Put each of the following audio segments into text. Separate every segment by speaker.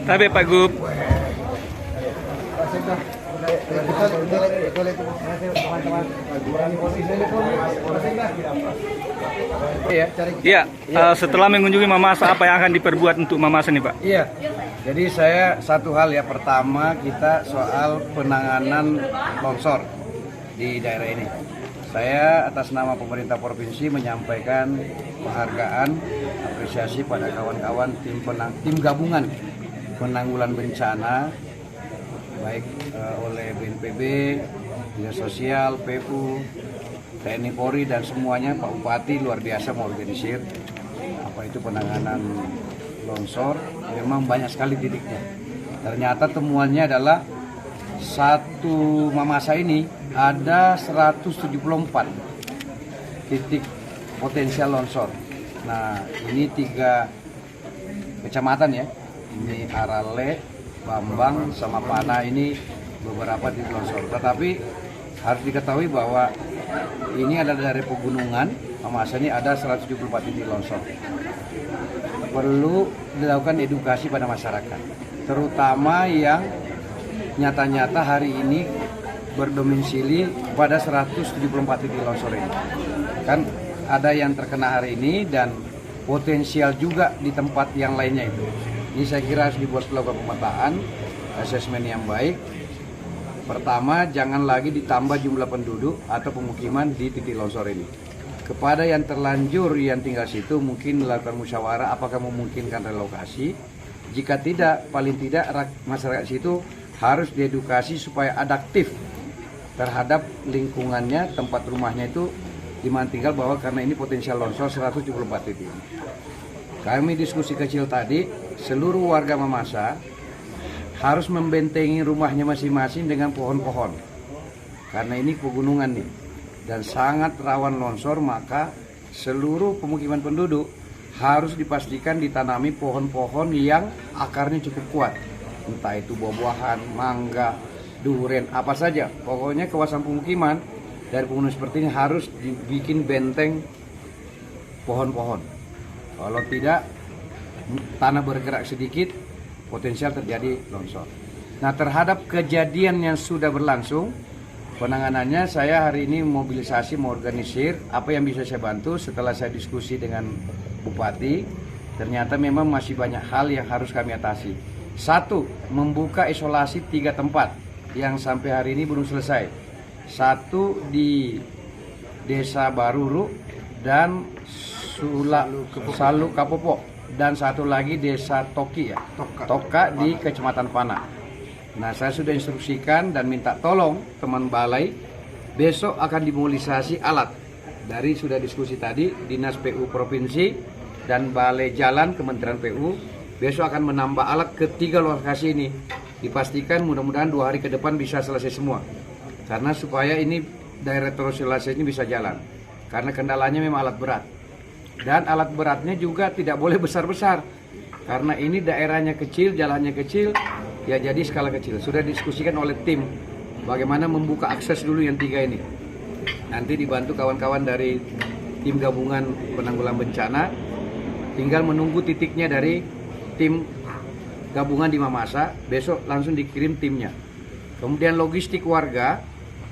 Speaker 1: Tapi Pak Gub, ya, setelah mengunjungi Mamasa, apa yang akan diperbuat untuk Mamasa nih Pak?
Speaker 2: Iya, jadi saya satu hal ya, pertama kita soal penanganan longsor di daerah ini. Saya atas nama pemerintah provinsi menyampaikan penghargaan, apresiasi pada kawan-kawan tim gabungan penanggulan bencana, baik oleh BNPB, Dinas Sosial, PU, TNI Polri dan semuanya. Pak Bupati luar biasa mengorganisir apa itu penanganan longsor. Memang banyak sekali titiknya. Ternyata temuannya adalah satu Mamasa ini ada 174 titik potensial longsor. Nah, ini 3 kecamatan ya. Ini Arale, Bambang, sama Pana, ini beberapa titik longsor. Tetapi harus diketahui bahwa ini adalah dari pegunungan. Mamasa ini ada 174 titik longsor. Perlu dilakukan edukasi pada masyarakat, terutama yang nyata-nyata hari ini berdomisili pada 174 titik longsor ini. Kan ada yang terkena hari ini dan potensial juga di tempat yang lainnya itu. Ini saya kira harus dibuat melakukan pemetaan, asesmen yang baik. Pertama, jangan lagi ditambah jumlah penduduk atau pemukiman di titik longsor ini. Kepada yang terlanjur yang tinggal situ mungkin melakukan musyawarah apakah memungkinkan relokasi. Jika tidak, paling tidak masyarakat situ harus diedukasi supaya adaptif terhadap lingkungannya, tempat rumahnya itu di mana tinggal, bahwa karena ini potensial longsor 174 titik. Kami diskusi kecil tadi, seluruh warga Mamasa harus membentengi rumahnya masing-masing dengan pohon-pohon. Karena ini pegunungan nih dan sangat rawan longsor, maka seluruh pemukiman penduduk harus dipastikan ditanami pohon-pohon yang akarnya cukup kuat. Entah itu buah-buahan, mangga, duren, apa saja. Pokoknya kawasan pemukiman dari pegunungan seperti ini harus dibikin benteng pohon-pohon. Kalau tidak, tanah bergerak sedikit, potensial terjadi longsor. Nah, terhadap kejadian yang sudah berlangsung, penanganannya saya hari ini mobilisasi, mengorganisir apa yang bisa saya bantu. Setelah saya diskusi dengan Bupati, ternyata memang masih banyak hal yang harus kami atasi. Satu, membuka isolasi 3 tempat yang sampai hari ini belum selesai. Satu di Desa Baruru dan Salu Kapopo, dan satu lagi Desa Toki ya, Toka di Kecamatan Pana. Nah, saya sudah instruksikan dan minta tolong teman balai, besok akan dimobilisasi alat. Dari sudah diskusi tadi, Dinas PU Provinsi dan Balai Jalan Kementerian PU, besok akan menambah alat ke 3 lokasi ini. Dipastikan mudah-mudahan 2 hari ke depan bisa selesai semua. Karena supaya ini daerah terisolasi ini bisa jalan. Karena kendalanya memang alat berat. Dan alat beratnya juga tidak boleh besar-besar. Karena ini daerahnya kecil, jalannya kecil, ya jadi skala kecil. Sudah diskusikan oleh tim bagaimana membuka akses dulu yang 3 ini. Nanti dibantu kawan-kawan dari tim gabungan penanggulangan bencana. Tinggal menunggu titiknya dari tim gabungan di Mamasa. Besok langsung dikirim timnya. Kemudian logistik warga.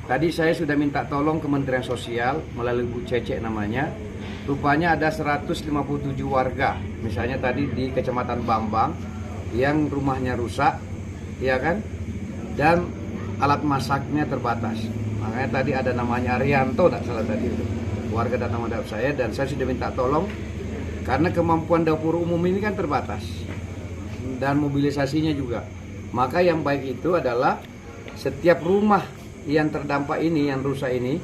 Speaker 2: Tadi saya sudah minta tolong Kementerian Sosial melalui Bu Cece namanya. Rupanya ada 157 warga. Misalnya tadi di Kecamatan Bambang yang rumahnya rusak, ya kan? Dan alat masaknya terbatas. Makanya tadi ada namanya Arianto, tak salah tadi itu. Warga datang menghadap saya dan saya sudah minta tolong karena kemampuan dapur umum ini kan terbatas dan mobilisasinya juga. Maka yang baik itu adalah setiap rumah yang terdampak ini, yang rusak ini,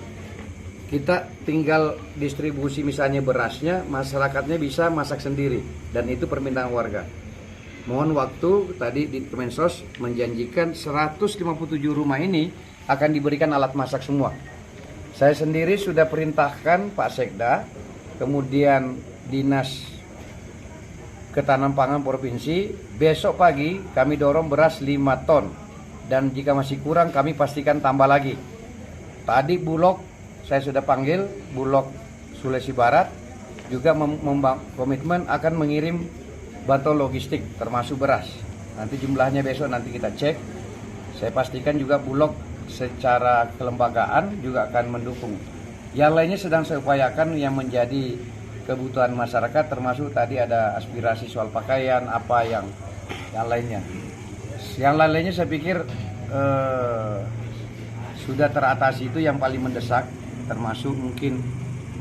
Speaker 2: kita tinggal distribusi misalnya berasnya, masyarakatnya bisa masak sendiri dan itu permintaan warga. Mohon waktu, tadi di Kemensos menjanjikan 157 rumah ini akan diberikan alat masak semua. Saya sendiri sudah perintahkan Pak Sekda, kemudian Dinas Ketahanan Pangan Provinsi, besok pagi kami dorong beras 5 ton. Dan jika masih kurang kami pastikan tambah lagi. Tadi Bulog saya sudah panggil, Bulog Sulawesi Barat juga komitmen akan mengirim bantuan logistik termasuk beras. Nanti jumlahnya besok nanti kita cek. Saya pastikan juga Bulog secara kelembagaan juga akan mendukung. Yang lainnya sedang saya upayakan yang menjadi kebutuhan masyarakat, termasuk tadi ada aspirasi soal pakaian, apa yang lainnya. Yang lainnya saya pikir sudah teratasi, itu yang paling mendesak, termasuk mungkin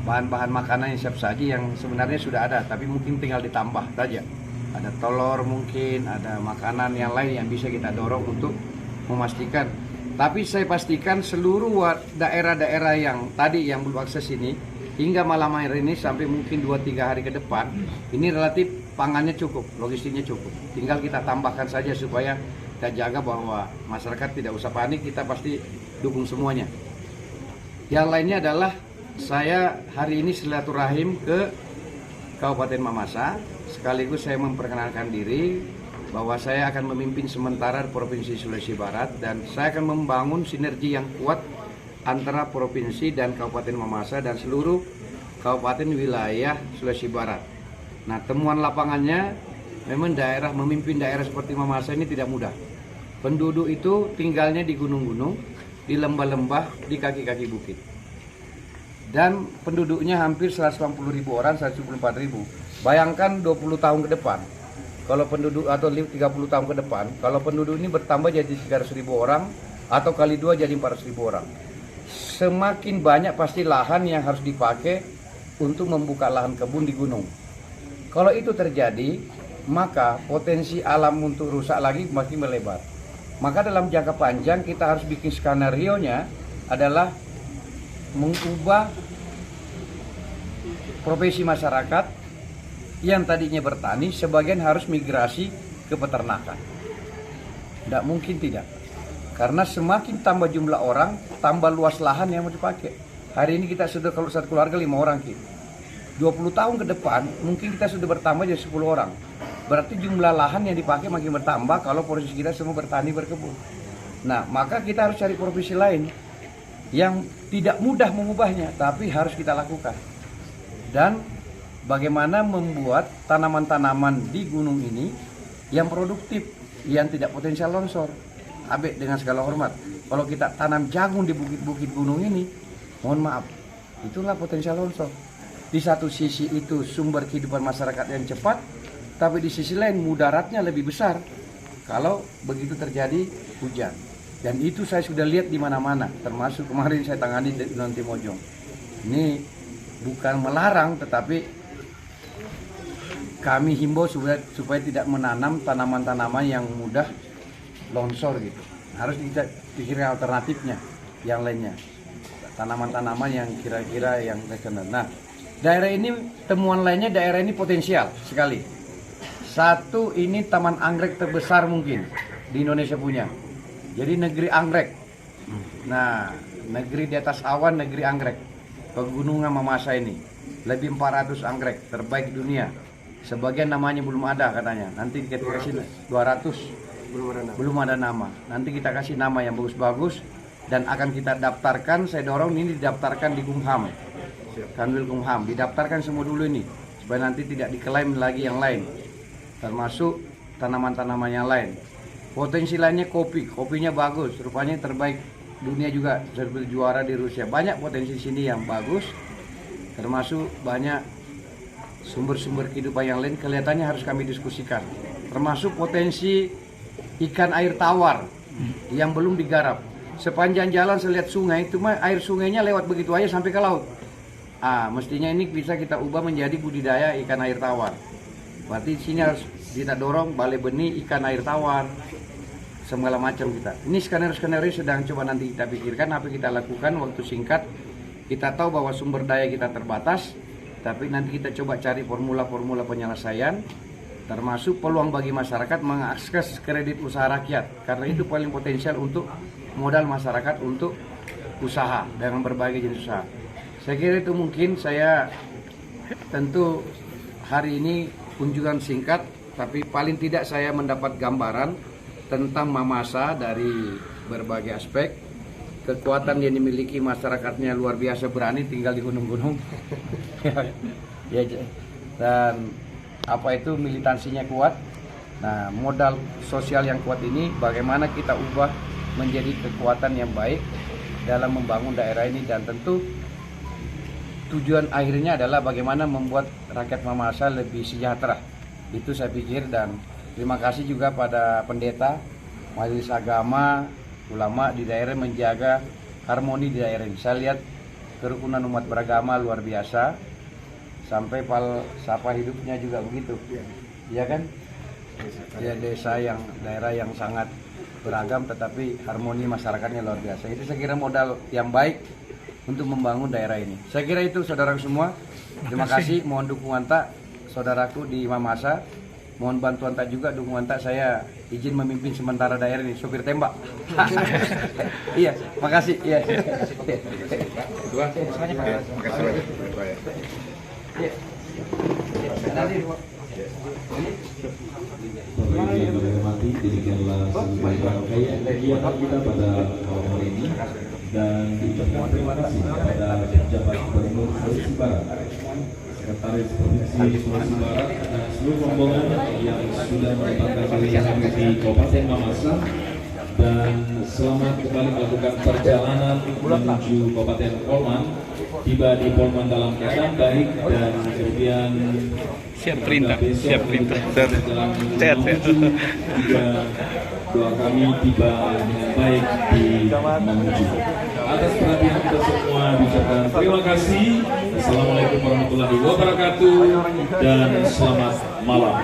Speaker 2: bahan-bahan makanan yang siap saji yang sebenarnya sudah ada, tapi mungkin tinggal ditambah saja. Ada telur mungkin, ada makanan yang lain yang bisa kita dorong untuk memastikan. Tapi saya pastikan seluruh daerah-daerah yang tadi yang belum akses ini, hingga malam hari ini sampai mungkin 2-3 hari ke depan, ini relatif pangannya cukup, logistiknya cukup. Tinggal kita tambahkan saja supaya kita jaga bahwa masyarakat tidak usah panik, kita pasti dukung semuanya. Yang lainnya adalah saya hari ini silaturahim ke Kabupaten Mamasa, sekaligus saya memperkenalkan diri bahwa saya akan memimpin sementara Provinsi Sulawesi Barat, dan saya akan membangun sinergi yang kuat antara Provinsi dan Kabupaten Mamasa dan seluruh kabupaten wilayah Sulawesi Barat. Nah, temuan lapangannya memang memimpin daerah seperti Mamasa ini tidak mudah. Penduduk itu tinggalnya di gunung-gunung, di lembah-lembah, di kaki-kaki bukit. Dan penduduknya hampir 180.000 orang, 174.000. Bayangkan 20 tahun ke depan, kalau penduduk atau 30 tahun ke depan, kalau penduduk ini bertambah jadi 300.000 orang, atau kali 2 jadi 400.000 orang. Semakin banyak pasti lahan yang harus dipakai untuk membuka lahan kebun di gunung. Kalau itu terjadi, maka potensi alam untuk rusak lagi makin melebar. Maka dalam jangka panjang kita harus bikin skenario-nya adalah mengubah profesi masyarakat yang tadinya bertani, sebagian harus migrasi ke peternakan. Tidak mungkin tidak. Karena semakin tambah jumlah orang, tambah luas lahan yang mau dipakai. Hari ini kita sudah, kalau satu keluarga 5 orang, 20 tahun ke depan mungkin kita sudah bertambah jadi 10 orang. Berarti jumlah lahan yang dipakai makin bertambah kalau posisi kita semua bertani berkebun. Nah, maka kita harus cari profesi lain yang tidak mudah mengubahnya, tapi harus kita lakukan. Dan bagaimana membuat tanaman-tanaman di gunung ini yang produktif, yang tidak potensial longsor. Abe, dengan segala hormat, kalau kita tanam jagung di bukit-bukit gunung ini, mohon maaf, itulah potensial longsor. Di satu sisi itu sumber kehidupan masyarakat yang cepat, tapi di sisi lain mudaratnya lebih besar kalau begitu terjadi hujan. Dan itu saya sudah lihat di mana-mana, termasuk kemarin saya tangani di Timojong. Ini bukan melarang, tetapi kami himbau supaya tidak menanam tanaman-tanaman yang mudah longsor gitu. Harus kita pikirkan alternatifnya, yang lainnya. Tanaman-tanaman yang kira-kira yang terkenal. Nah, daerah ini, temuan lainnya, daerah ini potensial sekali. Satu, ini taman anggrek terbesar mungkin di Indonesia punya. Jadi negeri anggrek. Nah, negeri di atas awan, negeri anggrek. Pegunungan Mamasa ini lebih 400 anggrek terbaik di dunia. Sebagian namanya belum ada katanya. Nanti kita kasih 200. Belum ada nama. Nanti kita kasih nama yang bagus-bagus dan akan kita daftarkan. Saya dorong ini didaftarkan di Kumham. Kanwil Kumham, didaftarkan semua dulu ini supaya nanti tidak diklaim lagi yang lain. Termasuk tanaman-tanaman yang lain. Potensi lainnya kopinya bagus, rupanya terbaik dunia juga, seperti juara di Rusia. Banyak potensi sini yang bagus, termasuk banyak sumber-sumber kehidupan yang lain, kelihatannya harus kami diskusikan. Termasuk potensi ikan air tawar yang belum digarap. Sepanjang jalan saya lihat sungai, itu air sungainya lewat begitu aja sampai ke laut. Mestinya ini bisa kita ubah menjadi budidaya ikan air tawar. Berarti di sini harus kita dorong balai benih ikan air tawar, segala macam kita. Ini skenario sedang coba nanti kita pikirkan apa kita lakukan waktu singkat. Kita tahu bahwa sumber daya kita terbatas, tapi nanti kita coba cari formula-formula penyelesaian, termasuk peluang bagi masyarakat mengakses kredit usaha rakyat, karena itu paling potensial untuk modal masyarakat untuk usaha dengan berbagai jenis usaha. Saya kira itu mungkin. Saya tentu hari ini kunjungan singkat, tapi paling tidak saya mendapat gambaran tentang Mamasa dari berbagai aspek. Kekuatan yang dimiliki masyarakatnya luar biasa, berani tinggal di gunung-gunung. Dan apa itu militansinya kuat, Nah, modal sosial yang kuat ini bagaimana kita ubah menjadi kekuatan yang baik dalam membangun daerah ini, dan tentu tujuan akhirnya adalah bagaimana membuat rakyat Mamasa lebih sejahtera. Itu saya pikir, dan terima kasih juga pada pendeta, majelis agama, ulama di daerah menjaga harmoni di daerah ini. Saya lihat kerukunan umat beragama luar biasa, sampai falsafah hidupnya juga begitu. Iya kan? Ya, daerah yang sangat beragam tetapi harmoni masyarakatnya luar biasa. Itu saya kira modal yang baik untuk membangun daerah ini. Saya kira itu saudaraku semua. Terima kasih. Mohon dukungan tak saudaraku di Mamasa. Mohon bantuan tak juga, dukungan tak, saya izin memimpin sementara daerah ini, sopir tembak. Iya, makasih. Iya.
Speaker 3: Bapak Ibu yang dirahmati, demikianlah sebaik rangkaian kegiatan kita pada malam hari ini, dan diucapkan terima kasih kepada pejabat Gubernur Sulawesi Barat, Sekretaris Provinsi Sulawesi Barat, dan seluruh rombongan yang sudah menyempatkan diri di Kabupaten Mamasa, dan selamat kembali melakukan perjalanan menuju Kabupaten Polman. Tiba di Polman dalam keadaan baik, dan kemudian
Speaker 1: Siap perintah. Sehat.
Speaker 3: Doa kami tiba dengan baik di Mamuju. Atas perhatian kita semua diucapkan terima kasih. Assalamualaikum warahmatullahi wabarakatuh, dan selamat malam.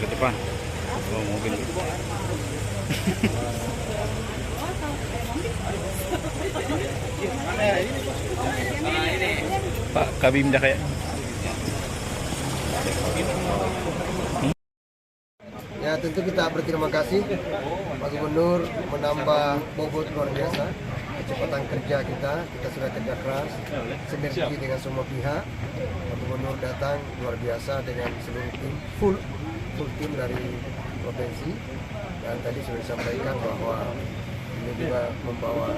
Speaker 1: Ke depan. Oh, mobil. Pak Kabim dah kayak.
Speaker 4: Ya, tentu kita berterima kasih Pak Gubernur menambah bobot luar biasa kecepatan kerja kita sudah kerja keras, sinergi dengan semua pihak. Pak Gubernur datang luar biasa dengan seluruh tim, full tim dari provinsi, dan tadi sudah disampaikan bahwa ini juga membawa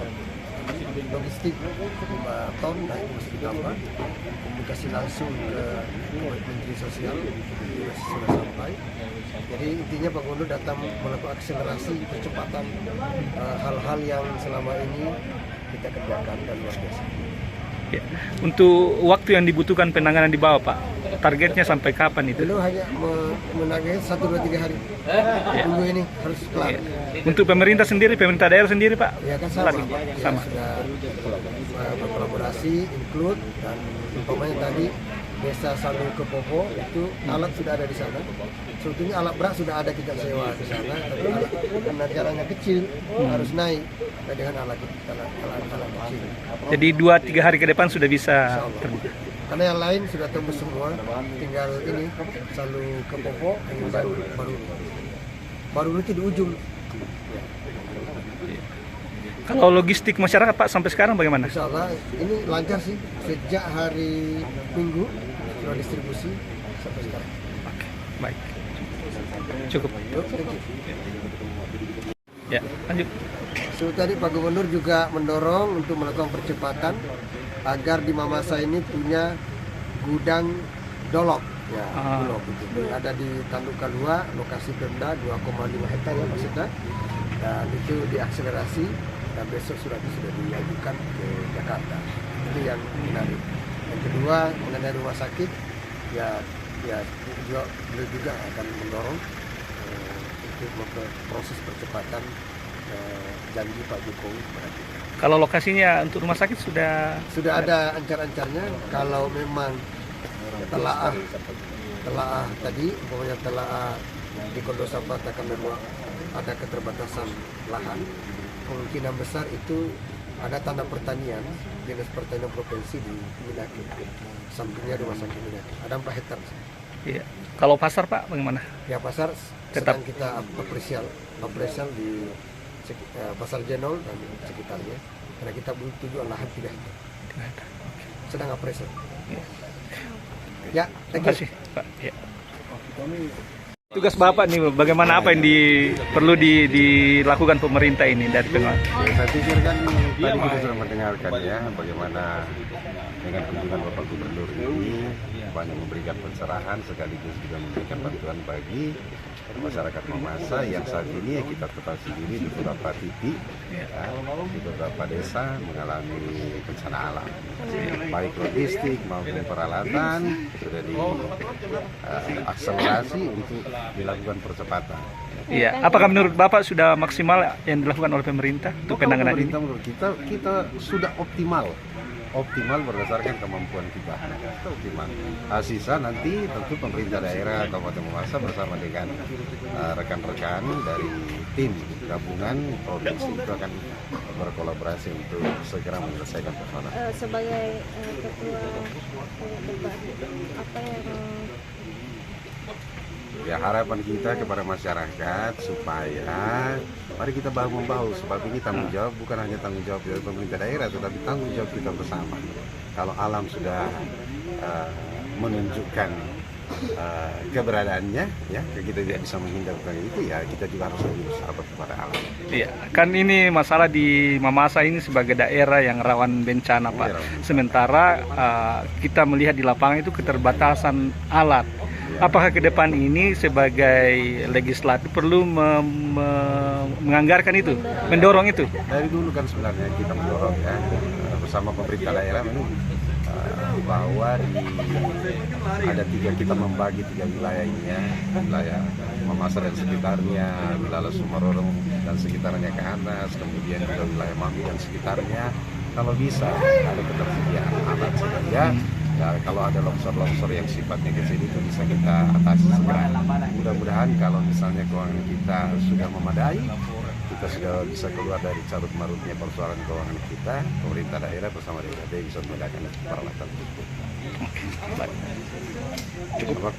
Speaker 4: logistik 5 ton, nah itu masih ditambah. Komunikasi langsung ke Menteri Sosial juga sudah sampai. Jadi intinya Pak Gubernur datang melakukan akselerasi percepatan hal-hal yang selama ini kita kerjakan dan luar biasa.
Speaker 1: Ya. Untuk waktu yang dibutuhkan penanganan di bawah Pak, targetnya sampai kapan itu?
Speaker 4: Beliau hanya menagih 1, 2, 3 hari. Minggu ini harus kelar.
Speaker 1: Ya. Untuk pemerintah sendiri, pemerintah daerah sendiri Pak?
Speaker 4: Ya kan sama,
Speaker 1: Lagi?
Speaker 4: Pak. Ya,
Speaker 1: Sama.
Speaker 4: sudah berkolaborasi, include, dan umpamanya tadi Desa Salu ke Popo itu alat sudah ada di sana. Sebetulnya alat berat sudah ada kita sewa di sana, tapi alat, karena jalannya kecil harus naik dengan alat kecil.
Speaker 1: Jadi 2-3 hari ke depan sudah bisa
Speaker 4: Insya Allah.
Speaker 1: terbuka.
Speaker 4: Karena yang lain sudah tembus semua, tinggal ini Salu ke Popo yang baru itu di ujung.
Speaker 1: Kalau logistik masyarakat Pak sampai sekarang bagaimana?
Speaker 4: Insya Allah ini lancar sih, sejak hari Minggu sudah distribusi sampai sekarang.
Speaker 1: Baik. Cukup.
Speaker 4: Yuk, thank you.
Speaker 1: Ya, lanjut.
Speaker 4: So, tadi Pak Gubernur juga mendorong untuk melakukan percepatan agar di Mamasa ini punya gudang dolok. Ya, dolok itu. Ada di Tanduk Kalua, lokasi Pemda 2,5 hektar ya maksudnya. Dan itu diakselerasi dan besok sudah diajukan ke Jakarta. Itu yang menarik. Yang kedua mengenai rumah sakit, ya beliau juga akan mendorong untuk proses percepatan janji Pak Jokowi kepada kita.
Speaker 1: Kalau lokasinya untuk rumah sakit sudah
Speaker 4: Ada ancar-ancarnya. Kalau memang telaah tadi, umpamanya telaah di Kondosapa katakan memang ada keterbatasan lahan, kemungkinan besar itu ada tanah pertanian Dinas Pertanian Provinsi di Minaki, sampingnya rumah sakit Minaki, ada 4 hektar.
Speaker 1: iya. Kalau pasar Pak bagaimana?
Speaker 4: Ya pasar
Speaker 1: Tetap.
Speaker 4: sedang kita apresial di Pasar Jenol dan sekitarnya, karena kita belum tujuan lahan 3 hektar. Sedang apresial. Ya,
Speaker 1: Terima kasih Pak. Ya. Tugas Bapak nih, bagaimana apa yang perlu dilakukan pemerintah ini dari pengawas?
Speaker 5: Ya, saya pikir kan tadi kita sudah mendengarkan ya bagaimana dengan kunjungan Bapak Gubernur ini banyak memberikan pencerahan sekaligus juga memberikan bantuan bagi masyarakat Mamasa yang saat ini ya kita ketahui sendiri di beberapa titik ya, di beberapa desa mengalami bencana alam, baik logistik maupun peralatan sudah diakselerasi untuk dilakukan percepatan.
Speaker 1: Iya. Apakah menurut Bapak sudah maksimal yang dilakukan oleh pemerintah untuk penanganan ini?
Speaker 5: Menurut kita sudah optimal berdasarkan kemampuan kita. Optimal. Sisa nanti tentu pemerintah daerah Kabupaten Mamasa bersama dengan rekan-rekan dari tim gabungan provinsi itu akan berkolaborasi untuk segera menyelesaikan persoalan.
Speaker 6: Sebagai ketua debat, apa yang
Speaker 5: Ya, harapan kita kepada masyarakat supaya mari kita bahu-membahu, sebab ini tanggung jawab bukan hanya tanggung jawab dari pemerintah daerah tetapi tanggung jawab kita bersama. Kalau alam sudah menunjukkan keberadaannya ya, kita tidak bisa menghindarkan itu, ya kita juga harus lebih bersahabat kepada alam.
Speaker 1: Iya, kan ini masalah di Mamasa ini sebagai daerah yang rawan bencana Pak. Sementara kita melihat di lapangan itu keterbatasan alat. Apakah ke depan ini sebagai legislatif perlu menganggarkan itu, mendorong itu?
Speaker 5: Dari dulu kan sebenarnya kita mendorong ya bersama pemerintah daerah bahwa kita membagi 3 wilayah ini ya, wilayah Mamasa dan sekitarnya, wilayah Sumarorong dan sekitarnya ke atas, kemudian juga wilayah Mambi dan sekitarnya. Kalau bisa ada ketersediaan alat sehingga ya, kalau ada longsor-longsor yang sifatnya kecil itu bisa kita atasi segera. Mudah-mudahan kalau misalnya keuangan kita sudah memadai, kita sudah bisa keluar dari carut marutnya persoalan keuangan kita, pemerintah daerah bersama DKP bisa menggunakan peralatan itu.
Speaker 1: Cukup.